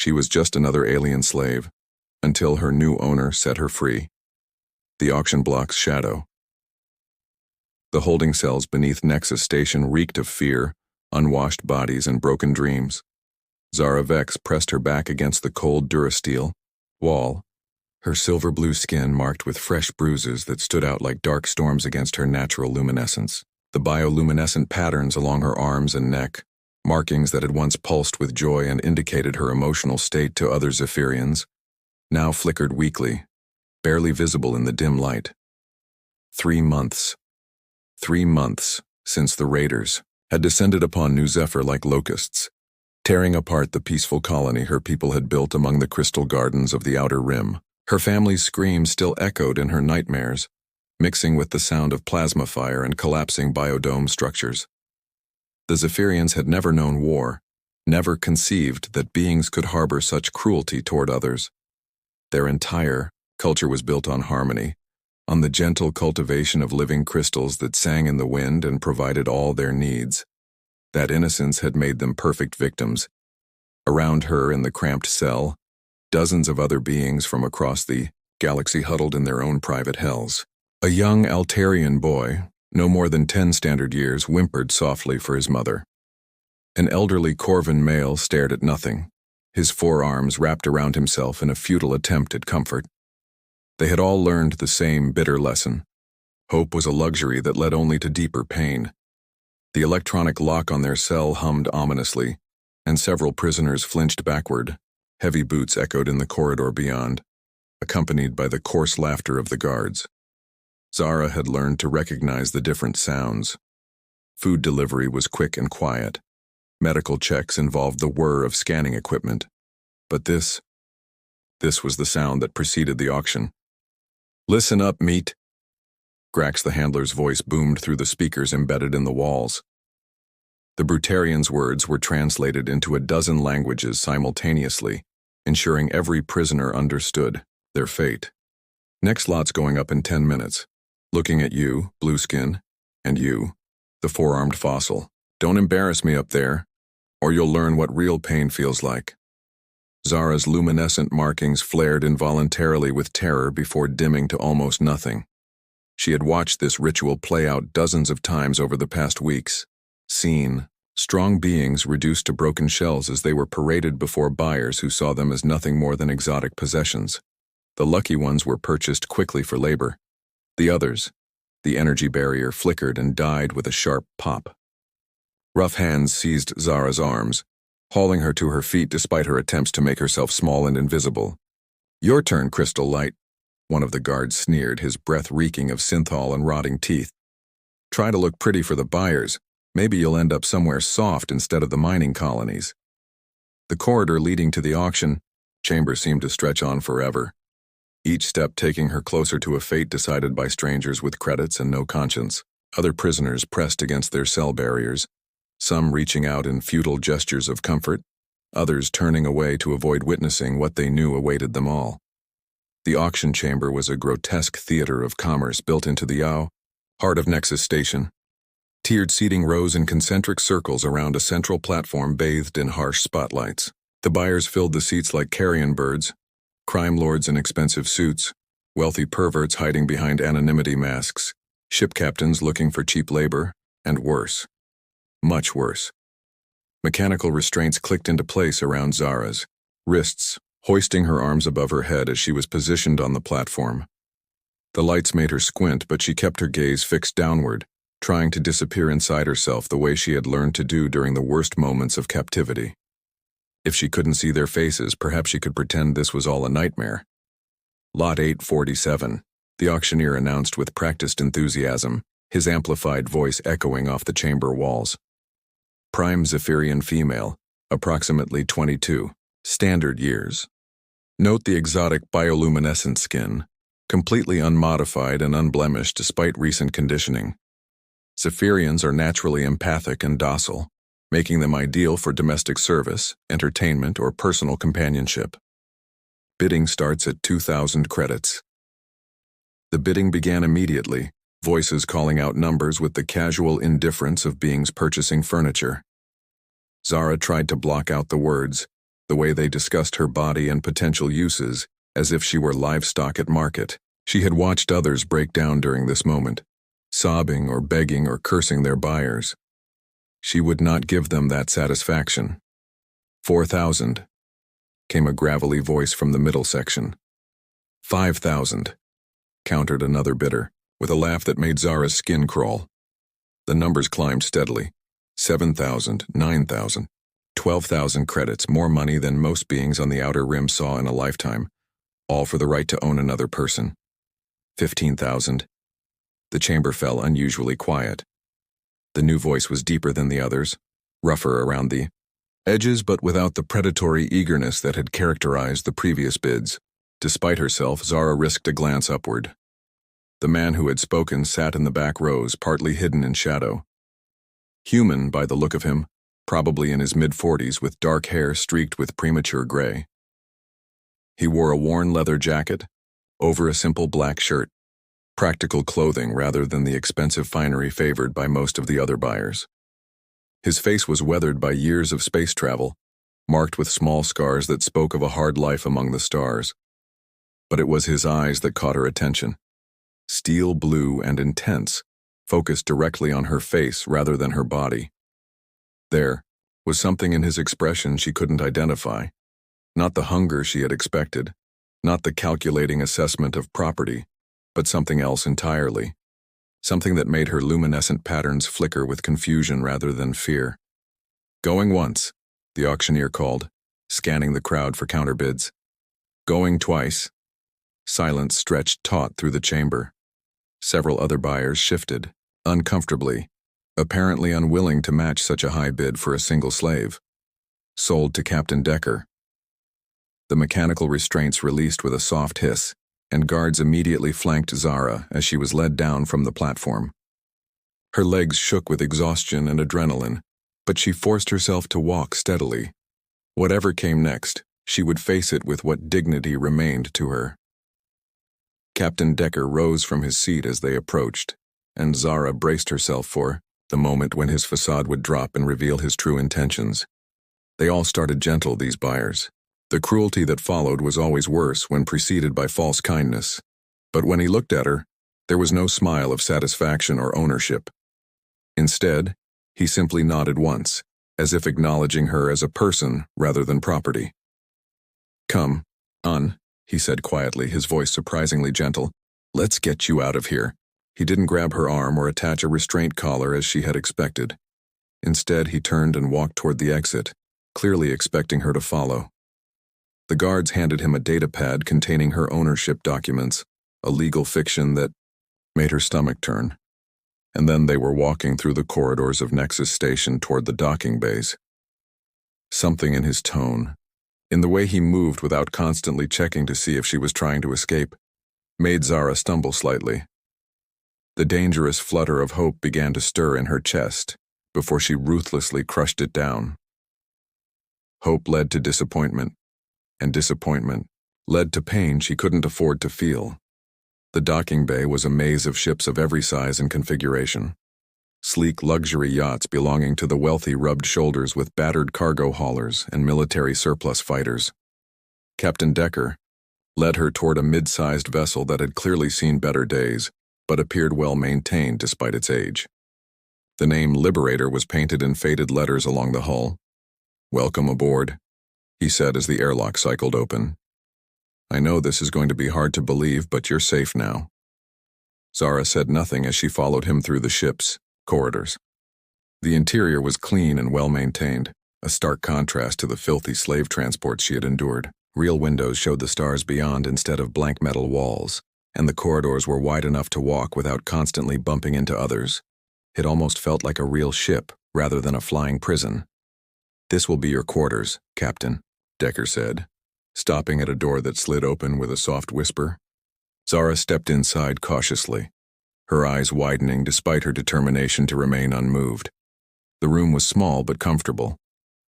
She was just another alien slave, until her new owner set her free. The auction block's shadow. The holding cells beneath Nexus Station reeked of fear, unwashed bodies, and broken dreams. Zara Vex pressed her back against the cold durasteel wall, her silver-blue skin marked with fresh bruises that stood out like dark storms against her natural luminescence. The bioluminescent patterns along her arms and neck, markings that had once pulsed with joy and indicated her emotional state to other Zephyrians, now flickered weakly, barely visible in the dim light. 3 months. 3 months since the raiders had descended upon New Zephyr like locusts, tearing apart the peaceful colony her people had built among the crystal gardens of the Outer Rim. Her family's screams still echoed in her nightmares, mixing with the sound of plasma fire and collapsing biodome structures. The Zephyrians had never known war, never conceived that beings could harbor such cruelty toward others. Their entire culture was built on harmony, on the gentle cultivation of living crystals that sang in the wind and provided all their needs. That innocence had made them perfect victims. Around her in the cramped cell, dozens of other beings from across the galaxy huddled in their own private hells. A young Altarian boy, no more than 10 standard years, whimpered softly for his mother. An elderly Corvan male stared at nothing, his forearms wrapped around himself in a futile attempt at comfort. They had all learned the same bitter lesson. Hope was a luxury that led only to deeper pain. The electronic lock on their cell hummed ominously, and several prisoners flinched backward. Heavy boots echoed in the corridor beyond, accompanied by the coarse laughter of the guards. Zara had learned to recognize the different sounds. Food delivery was quick and quiet. Medical checks involved the whir of scanning equipment. But this was the sound that preceded the auction. "Listen up, meat." Grax the handler's voice boomed through the speakers embedded in the walls. The Brutarian's words were translated into a dozen languages simultaneously, ensuring every prisoner understood their fate. "Next lot's going up in 10 minutes. Looking at you, Blueskin, and you, the four-armed fossil. Don't embarrass me up there, or you'll learn what real pain feels like." Zara's luminescent markings flared involuntarily with terror before dimming to almost nothing. She had watched this ritual play out dozens of times over the past weeks, seen strong beings reduced to broken shells as they were paraded before buyers who saw them as nothing more than exotic possessions. The lucky ones were purchased quickly for labor. The others, the energy barrier flickered and died with a sharp pop. Rough hands seized Zara's arms, hauling her to her feet despite her attempts to make herself small and invisible. "Your turn, Crystal Light," one of the guards sneered, his breath reeking of synthol and rotting teeth. "Try to look pretty for the buyers. Maybe you'll end up somewhere soft instead of the mining colonies." The corridor leading to the auction chamber seemed to stretch on forever, each step taking her closer to a fate decided by strangers with credits and no conscience. Other prisoners pressed against their cell barriers, some reaching out in futile gestures of comfort, others turning away to avoid witnessing what they knew awaited them all. The auction chamber was a grotesque theater of commerce built into the heart of Nexus Station. Tiered seating rose in concentric circles around a central platform bathed in harsh spotlights. The buyers filled the seats like carrion birds, crime lords in expensive suits, wealthy perverts hiding behind anonymity masks, ship captains looking for cheap labor, and worse. Much worse. Mechanical restraints clicked into place around Zara's wrists, hoisting her arms above her head as she was positioned on the platform. The lights made her squint, but she kept her gaze fixed downward, trying to disappear inside herself the way she had learned to do during the worst moments of captivity. If she couldn't see their faces, perhaps she could pretend this was all a nightmare. "Lot 847, the auctioneer announced with practiced enthusiasm, his amplified voice echoing off the chamber walls. "Prime Zephyrian female, approximately 22, standard years. Note the exotic bioluminescent skin, completely unmodified and unblemished despite recent conditioning. Zephyrians are naturally empathic and docile, making them ideal for domestic service, entertainment, or personal companionship. Bidding starts at 2,000 credits." The bidding began immediately, voices calling out numbers with the casual indifference of beings purchasing furniture. Zara tried to block out the words, the way they discussed her body and potential uses, as if she were livestock at market. She had watched others break down during this moment, sobbing or begging or cursing their buyers. She would not give them that satisfaction. 4,000, came a gravelly voice from the middle section. 5,000, countered another bidder, with a laugh that made Zara's skin crawl. The numbers climbed steadily. 7,000, 9,000, 12,000 credits, more money than most beings on the outer rim saw in a lifetime, all for the right to own another person. 15,000. The chamber fell unusually quiet. The new voice was deeper than the others, rougher around the edges but without the predatory eagerness that had characterized the previous bids. Despite herself, Zara risked a glance upward. The man who had spoken sat in the back rows, partly hidden in shadow. Human by the look of him, probably in his mid-40s with dark hair streaked with premature gray. He wore a worn leather jacket over a simple black shirt, practical clothing rather than the expensive finery favored by most of the other buyers. His face was weathered by years of space travel, marked with small scars that spoke of a hard life among the stars. But it was his eyes that caught her attention. Steel blue and intense, focused directly on her face rather than her body. There was something in his expression she couldn't identify. Not the hunger she had expected, not the calculating assessment of property, but something else entirely. Something that made her luminescent patterns flicker with confusion rather than fear. Going once, the auctioneer called, scanning the crowd for counterbids. Going twice. Silence stretched taut through the chamber. Several other buyers shifted, uncomfortably, apparently unwilling to match such a high bid for a single slave. Sold to Captain Decker. The mechanical restraints released with a soft hiss, and guards immediately flanked Zara as she was led down from the platform. Her legs shook with exhaustion and adrenaline, but she forced herself to walk steadily. Whatever came next, she would face it with what dignity remained to her. Captain Decker rose from his seat as they approached, and Zara braced herself for the moment when his facade would drop and reveal his true intentions. They all started gentle, these buyers. The cruelty that followed was always worse when preceded by false kindness. But when he looked at her, there was no smile of satisfaction or ownership. Instead, he simply nodded once, as if acknowledging her as a person rather than property. "Come on," he said quietly, his voice surprisingly gentle. "Let's get you out of here." He didn't grab her arm or attach a restraint collar as she had expected. Instead, he turned and walked toward the exit, clearly expecting her to follow. The guards handed him a data pad containing her ownership documents, a legal fiction that made her stomach turn. And then they were walking through the corridors of Nexus Station toward the docking bays. Something in his tone, in the way he moved without constantly checking to see if she was trying to escape, made Zara stumble slightly. The dangerous flutter of hope began to stir in her chest before she ruthlessly crushed it down. Hope led to disappointment, and disappointment led to pain she couldn't afford to feel. The docking bay was a maze of ships of every size and configuration. Sleek luxury yachts belonging to the wealthy rubbed shoulders with battered cargo haulers and military surplus fighters. Captain Decker led her toward a mid-sized vessel that had clearly seen better days, but appeared well-maintained despite its age. The name Liberator was painted in faded letters along the hull. "Welcome aboard," he said as the airlock cycled open. "I know this is going to be hard to believe, but you're safe now." Zara said nothing as she followed him through the ship's corridors. The interior was clean and well-maintained, a stark contrast to the filthy slave transports she had endured. Real windows showed the stars beyond instead of blank metal walls, and the corridors were wide enough to walk without constantly bumping into others. It almost felt like a real ship rather than a flying prison. "This will be your quarters, Captain," Decker said, stopping at a door that slid open with a soft whisper. Zara stepped inside cautiously, her eyes widening despite her determination to remain unmoved. The room was small but comfortable.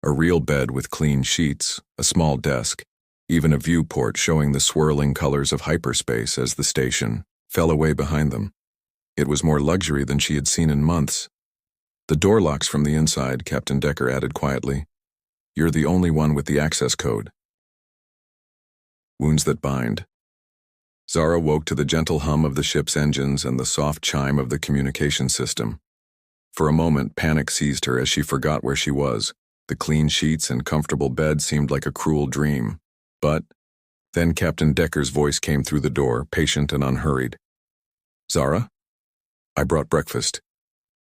A real bed with clean sheets, a small desk, even a viewport showing the swirling colors of hyperspace as the station fell away behind them. It was more luxury than she had seen in months. "The door locks from the inside," Captain Decker added quietly. You're the only one with the access code. Wounds that bind. Zara woke to the gentle hum of the ship's engines and the soft chime of the communication system. For a moment, panic seized her as she forgot where she was. The clean sheets and comfortable bed seemed like a cruel dream. But then Captain Decker's voice came through the door, patient and unhurried. Zara? I brought breakfast.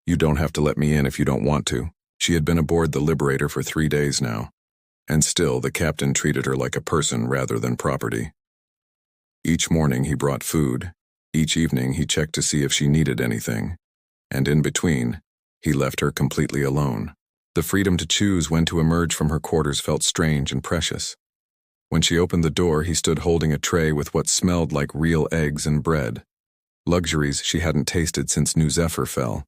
You don't have to let me in if you don't want to. She had been aboard the Liberator for 3 days now, and still the captain treated her like a person rather than property. Each morning he brought food, each evening he checked to see if she needed anything, and in between, he left her completely alone. The freedom to choose when to emerge from her quarters felt strange and precious. When she opened the door, he stood holding a tray with what smelled like real eggs and bread, luxuries she hadn't tasted since New Zephyr fell.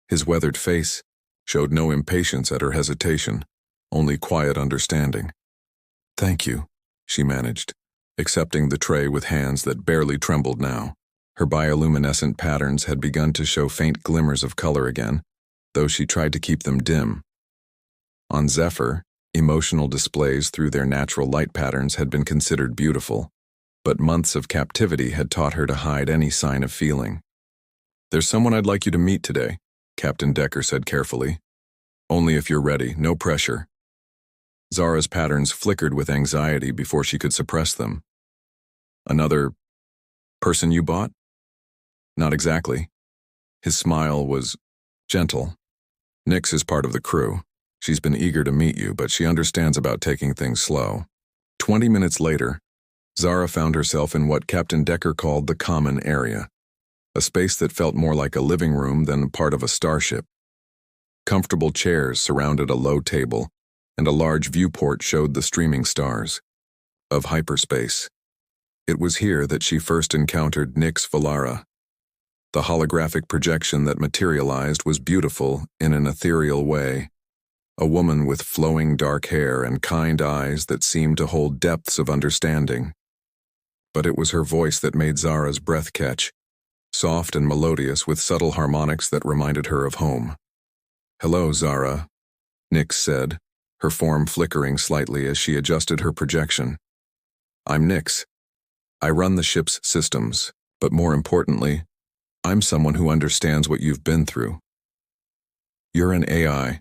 His weathered face showed no impatience at her hesitation, only quiet understanding. Thank you, she managed, accepting the tray with hands that barely trembled now. Her bioluminescent patterns had begun to show faint glimmers of color again, though she tried to keep them dim. On Zephyr, emotional displays through their natural light patterns had been considered beautiful, but months of captivity had taught her to hide any sign of feeling. There's someone I'd like you to meet today, Captain Decker said carefully. Only if you're ready, no pressure. Zara's patterns flickered with anxiety before she could suppress them. Another person you bought? Not exactly. His smile was gentle. Nyx is part of the crew. She's been eager to meet you, but she understands about taking things slow. 20 minutes later, Zara found herself in what Captain Decker called the common area, a space that felt more like a living room than part of a starship. Comfortable chairs surrounded a low table, and a large viewport showed the streaming stars of hyperspace. It was here that she first encountered Nyx Valara. The holographic projection that materialized was beautiful in an ethereal way, a woman with flowing dark hair and kind eyes that seemed to hold depths of understanding. But it was her voice that made Zara's breath catch, soft and melodious with subtle harmonics that reminded her of home. Hello, Zara, Nyx said, her form flickering slightly as she adjusted her projection. I'm Nyx. I run the ship's systems, but more importantly, I'm someone who understands what you've been through. You're an AI,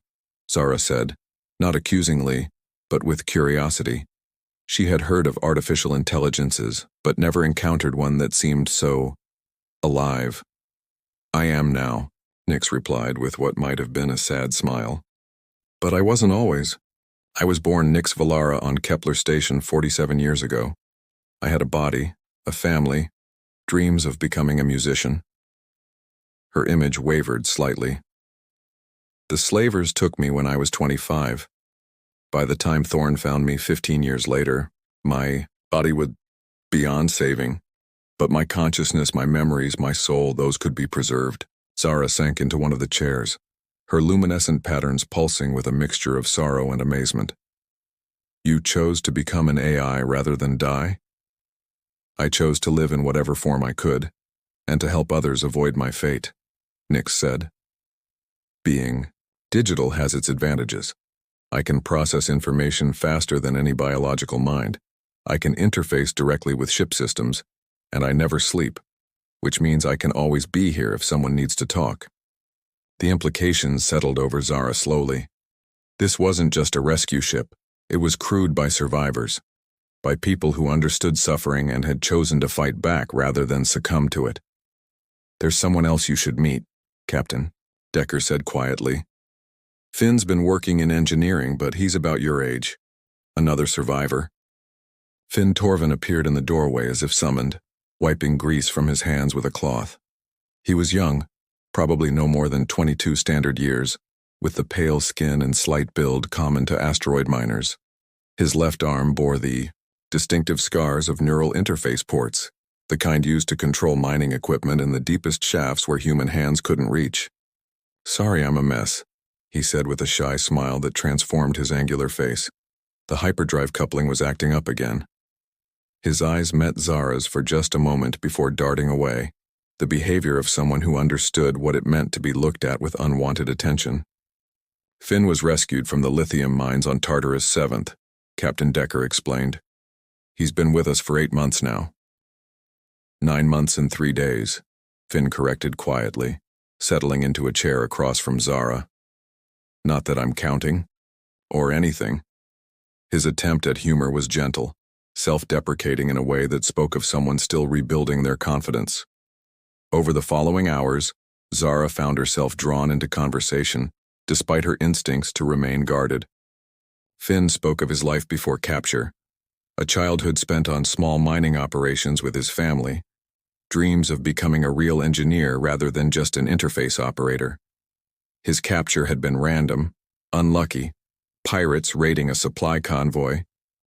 Zara said, not accusingly, but with curiosity. She had heard of artificial intelligences, but never encountered one that seemed so alive. I am now, Nyx replied with what might have been a sad smile. But I wasn't always. I was born Nyx Valara on Kepler Station 47 years ago. I had a body, a family, dreams of becoming a musician. Her image wavered slightly. The slavers took me when I was 25. By the time Thorn found me 15 years later, my body would be beyond saving, but my consciousness, my memories, my soul, those could be preserved. Zara sank into one of the chairs, her luminescent patterns pulsing with a mixture of sorrow and amazement. You chose to become an AI rather than die? I chose to live in whatever form I could, and to help others avoid my fate, Nyx said. Being digital has its advantages. I can process information faster than any biological mind. I can interface directly with ship systems, and I never sleep, which means I can always be here if someone needs to talk. The implications settled over Zara slowly. This wasn't just a rescue ship. It was crewed by survivors, by people who understood suffering and had chosen to fight back rather than succumb to it. There's someone else you should meet, Captain, Decker said quietly. Finn's been working in engineering, but he's about your age. Another survivor. Finn Torvin appeared in the doorway as if summoned, wiping grease from his hands with a cloth. He was young, probably no more than 22 standard years, with the pale skin and slight build common to asteroid miners. His left arm bore the distinctive scars of neural interface ports, the kind used to control mining equipment in the deepest shafts where human hands couldn't reach. Sorry I'm a mess, he said with a shy smile that transformed his angular face. The hyperdrive coupling was acting up again. His eyes met Zara's for just a moment before darting away, the behavior of someone who understood what it meant to be looked at with unwanted attention. Finn was rescued from the lithium mines on Tartarus 7th, Captain Decker explained. He's been with us for 8 months now. 9 months and 3 days, Finn corrected quietly, settling into a chair across from Zara. Not that I'm counting, or anything. His attempt at humor was gentle, self-deprecating in a way that spoke of someone still rebuilding their confidence. Over the following hours, Zara found herself drawn into conversation, despite her instincts to remain guarded. Finn spoke of his life before capture, a childhood spent on small mining operations with his family, dreams of becoming a real engineer rather than just an interface operator. His capture had been random, unlucky, pirates raiding a supply convoy,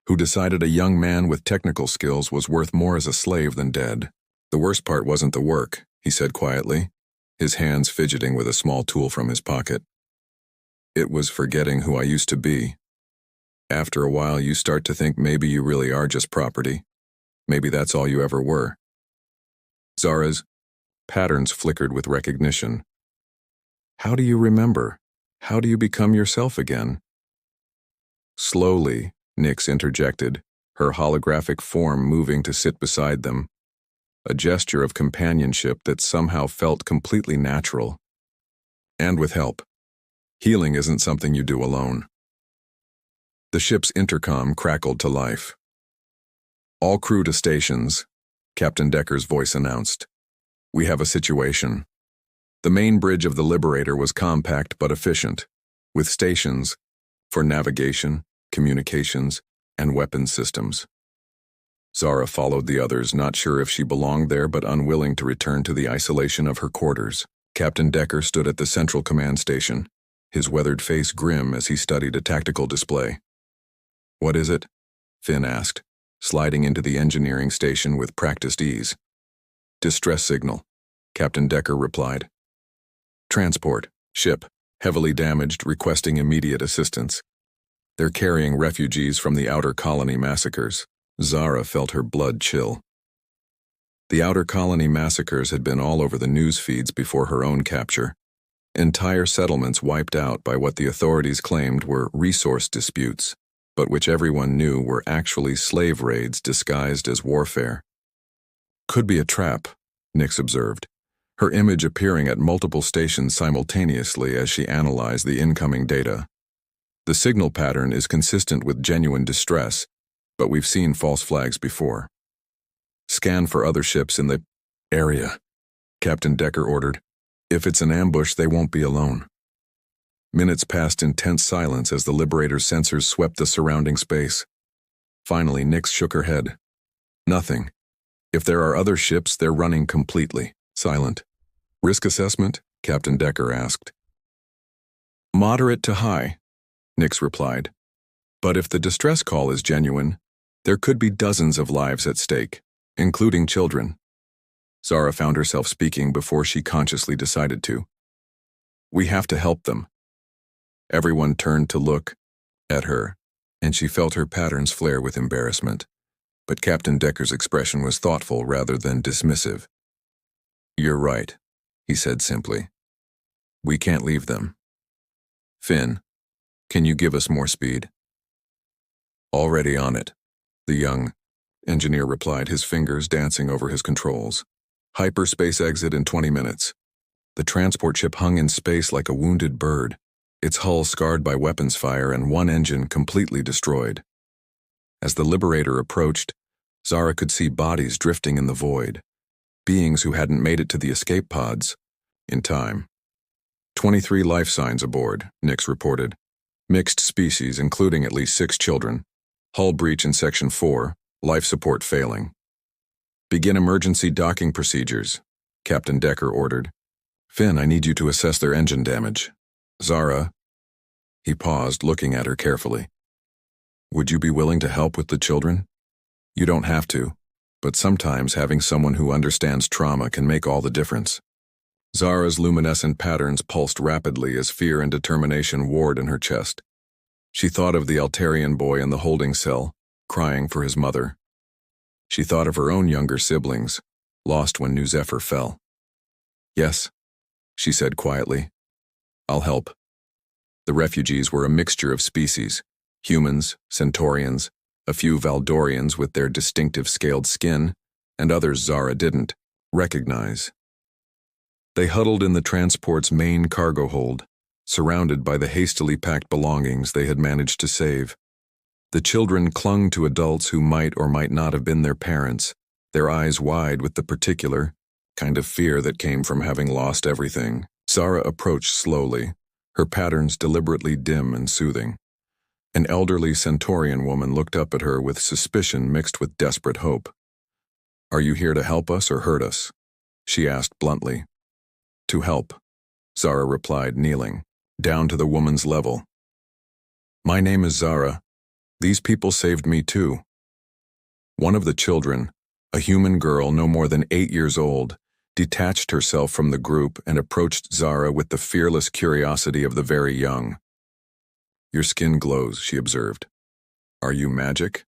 who decided a young man with technical skills was worth more as a slave than dead. The worst part wasn't the work, he said quietly, his hands fidgeting with a small tool from his pocket. It was forgetting who I used to be. After a while, you start to think maybe you really are just property. Maybe that's all you ever were. Zara's patterns flickered with recognition. How do you remember? How do you become yourself again? Slowly, Nyx interjected, her holographic form moving to sit beside them, a gesture of companionship that somehow felt completely natural. And with help. Healing isn't something you do alone. The ship's intercom crackled to life. All crew to stations, Captain Decker's voice announced. We have a situation. The main bridge of the Liberator was compact but efficient, with stations for navigation, communications, and weapons systems. Zara followed the others, not sure if she belonged there but unwilling to return to the isolation of her quarters. Captain Decker stood at the central command station, his weathered face grim as he studied a tactical display. What is it? Finn asked, sliding into the engineering station with practiced ease. Distress signal, Captain Decker replied. Transport, ship, heavily damaged, requesting immediate assistance. They're carrying refugees from the Outer Colony massacres. Zara felt her blood chill. The Outer Colony massacres had been all over the news feeds before her own capture. Entire settlements wiped out by what the authorities claimed were resource disputes, but which everyone knew were actually slave raids disguised as warfare. Could be a trap, Nyx observed, her image appearing at multiple stations simultaneously as she analyzed the incoming data. The signal pattern is consistent with genuine distress, but we've seen false flags before. Scan for other ships in the area, Captain Decker ordered. If it's an ambush, they won't be alone. Minutes passed in tense silence as the Liberator's sensors swept the surrounding space. Finally, Nyx shook her head. Nothing. If there are other ships, they're running completely silent. Risk assessment? Captain Decker asked. Moderate to high, Nyx replied. But if the distress call is genuine, there could be dozens of lives at stake, including children. Zara found herself speaking before she consciously decided to. We have to help them. Everyone turned to look at her, and she felt her patterns flare with embarrassment. But Captain Decker's expression was thoughtful rather than dismissive. You're right, he said simply. We can't leave them. Finn, can you give us more speed? Already on it, the young engineer replied, his fingers dancing over his controls. Hyperspace exit in 20 minutes. The transport ship hung in space like a wounded bird, its hull scarred by weapons fire and one engine completely destroyed. As the Liberator approached, Zara could see bodies drifting in the void, beings who hadn't made it to the escape pods in time. 23 life signs aboard, Nyx reported. Mixed species, including at least 6 children. Hull breach in Section 4, life support failing. Begin emergency docking procedures, Captain Decker ordered. Finn, I need you to assess their engine damage. Zara. He paused, looking at her carefully. Would you be willing to help with the children? You don't have to, but sometimes having someone who understands trauma can make all the difference. Zara's luminescent patterns pulsed rapidly as fear and determination warred in her chest. She thought of the Altarian boy in the holding cell, crying for his mother. She thought of her own younger siblings, lost when New Zephyr fell. Yes, she said quietly. I'll help. The refugees were a mixture of species: humans, centaurians, a few Valdorians with their distinctive scaled skin, and others Zara didn't recognize. They huddled in the transport's main cargo hold, surrounded by the hastily packed belongings they had managed to save. The children clung to adults who might or might not have been their parents, their eyes wide with the particular kind of fear that came from having lost everything. Zara approached slowly, her patterns deliberately dim and soothing. An elderly Centaurian woman looked up at her with suspicion mixed with desperate hope. "Are you here to help us or hurt us?" she asked bluntly. "To help," Zara replied, kneeling, down to the woman's level. "My name is Zara. These people saved me too." One of the children, a human girl no more than 8 years old, detached herself from the group and approached Zara with the fearless curiosity of the very young. "Your skin glows," she observed. "Are you magic?"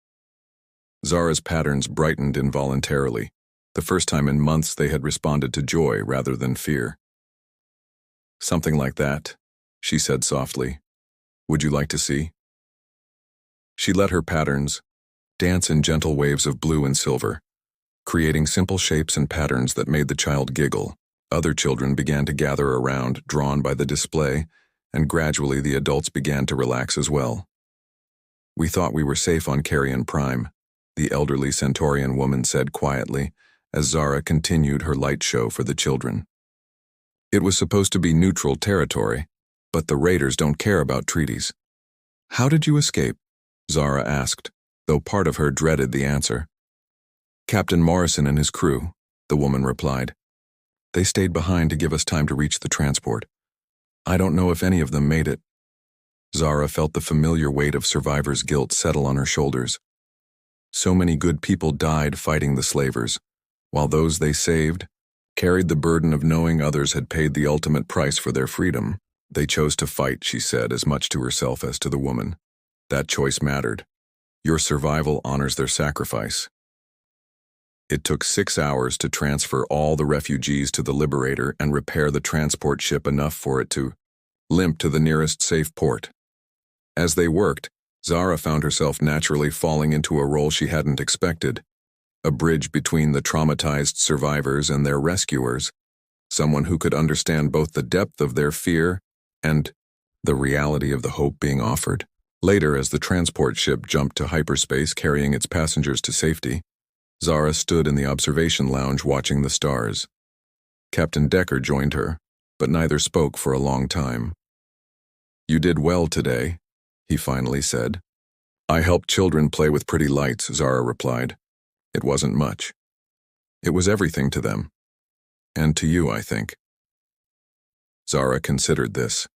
Zara's patterns brightened involuntarily. The first time in months they had responded to joy rather than fear. "Something like that," she said softly. "Would you like to see?" She let her patterns dance in gentle waves of blue and silver, creating simple shapes and patterns that made the child giggle. Other children began to gather around, drawn by the display, and gradually the adults began to relax as well. "We thought we were safe on Carrion Prime," the elderly Centaurian woman said quietly, as Zara continued her light show for the children. "It was supposed to be neutral territory, but the raiders don't care about treaties." "How did you escape?" Zara asked, though part of her dreaded the answer. "Captain Morrison and his crew," the woman replied. "They stayed behind to give us time to reach the transport. I don't know if any of them made it." Zara felt the familiar weight of survivor's guilt settle on her shoulders. So many good people died fighting the slavers, while those they saved carried the burden of knowing others had paid the ultimate price for their freedom. "They chose to fight," she said, as much to herself as to the woman. "That choice mattered. Your survival honors their sacrifice." It took 6 hours to transfer all the refugees to the Liberator and repair the transport ship enough for it to limp to the nearest safe port. As they worked, Zara found herself naturally falling into a role she hadn't expected, a bridge between the traumatized survivors and their rescuers, someone who could understand both the depth of their fear and the reality of the hope being offered. Later, as the transport ship jumped to hyperspace carrying its passengers to safety, Zara stood in the observation lounge watching the stars. Captain Decker joined her, but neither spoke for a long time. "You did well today," he finally said. "I helped children play with pretty lights," Zara replied. "It wasn't much. It was everything to them. And to you, I think." Zara considered this.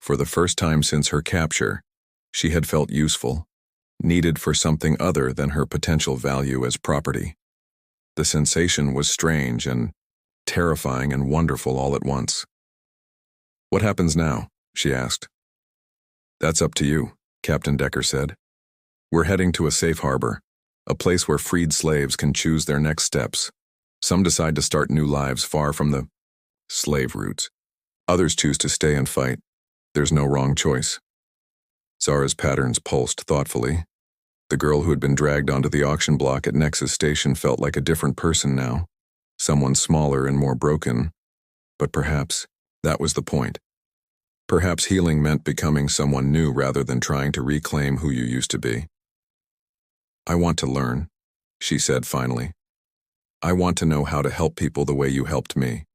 For the first time since her capture, she had felt useful, needed for something other than her potential value as property. The sensation was strange and terrifying and wonderful all at once. "What happens now?" she asked. "That's up to you," Captain Decker said. "We're heading to a safe harbor, a place where freed slaves can choose their next steps. Some decide to start new lives far from the slave routes. Others choose to stay and fight. There's no wrong choice." Zara's patterns pulsed thoughtfully. The girl who had been dragged onto the auction block at Nexus Station felt like a different person now, someone smaller and more broken. But perhaps that was the point. Perhaps healing meant becoming someone new rather than trying to reclaim who you used to be. "I want to learn," she said finally. "I want to know how to help people the way you helped me,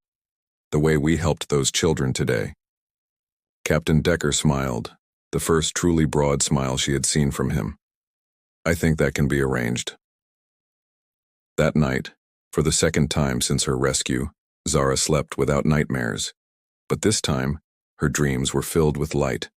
the way we helped those children today." Captain Decker smiled, the first truly broad smile she had seen from him. "I think that can be arranged." That night, for the second time since her rescue, Zara slept without nightmares. But this time, her dreams were filled with light.